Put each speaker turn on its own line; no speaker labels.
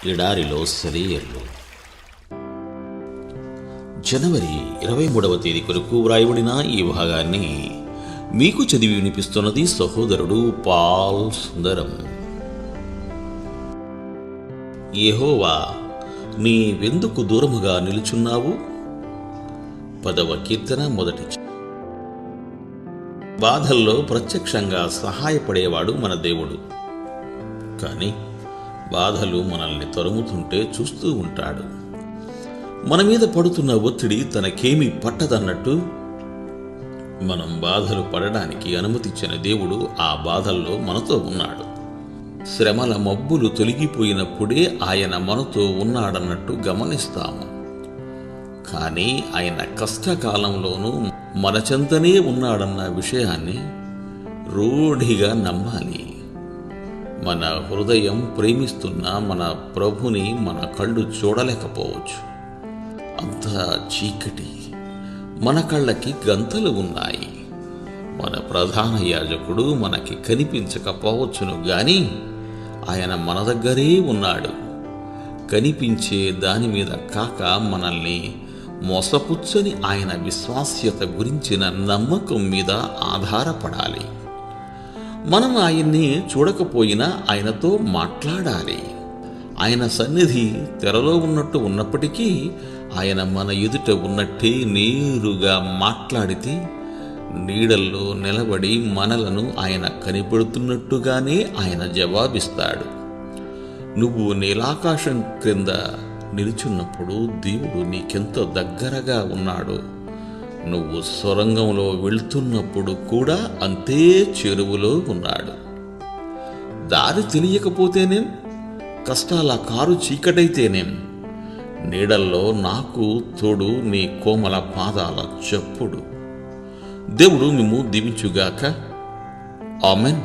ఎడారిలో సెలయేర్లు. జనవరి 23వ తేదీ కొరకు వ్రాయబడిన ఈ భాగాన్ని మీకు చదివి వినిపిస్తున్నది సహోదరుడు పాల్ సుందరం. యెహోవా, నీవెందుకు దూరముగా నిలుచున్నావు? 10వ కీర్తన 1. బాధల్లో ప్రత్యక్షంగా సహాయపడేవాడు మన దేవుడు. కానీ బాధలు మనల్ని తరుముతుంటే చూస్తూ ఉంటాడు. మన మీద పడుతున్న ఒత్తిడి తనకేమీ పట్టదన్నట్టు మనం బాధలు పడడానికి అనుమతించిన దేవుడు ఆ బాధల్లో మనతో ఉన్నాడు. శ్రమల మబ్బులు తొలగిపోయినప్పుడే ఆయన మనతో ఉన్నాడన్నట్టు గమనిస్తాము. కానీ ఆయన కష్టకాలంలోనూ మన చెంతనే ఉన్నాడన్న విషయాన్ని రూఢిగా నమ్మాలి. మన హృదయం ప్రేమిస్తున్న మన ప్రభుని మన కళ్ళు చూడలేకపోవచ్చు. అంతా చీకటి, మన కళ్ళకి గంతలు ఉన్నాయి. మన ప్రధాన యాజకుడు మనకి కనిపించకపోవచ్చును గాని ఆయన మన దగ్గరే ఉన్నాడు. కనిపించే దాని మీద కాక మనల్ని మోసపుచ్చని ఆయన విశ్వాస్యత గురించిన నమ్మకం మీద ఆధారపడాలి. మనం ఆయన్ని చూడకపోయినా ఆయనతో మాట్లాడాలి. ఆయన సన్నిధి తెరలో ఉన్నప్పటికీ ఆయన మన ఎదుట ఉన్నట్టే నేరుగా మాట్లాడితే నీడల్లో నిలబడి మనలను ఆయన కనిపెడుతున్నట్టుగానే ఆయన జవాబిస్తాడు. నువ్వు నీలాకాశం క్రింద నిలుచున్నప్పుడు దేవుడు నీకెంత దగ్గరగా ఉన్నాడో, నువ్వు సొరంగంలో వెళ్తున్నప్పుడు కూడా అంతే చెరువులో ఉన్నాడు. దారి తెలియకపోతేనేం, కష్టాల కారు చీకటైతేనేం, నీడల్లో నాకు తోడు నీ కోమల పాదాల చప్పుడు. దేవుడు మిమ్ము దీవించుగాక. ఆమెన్.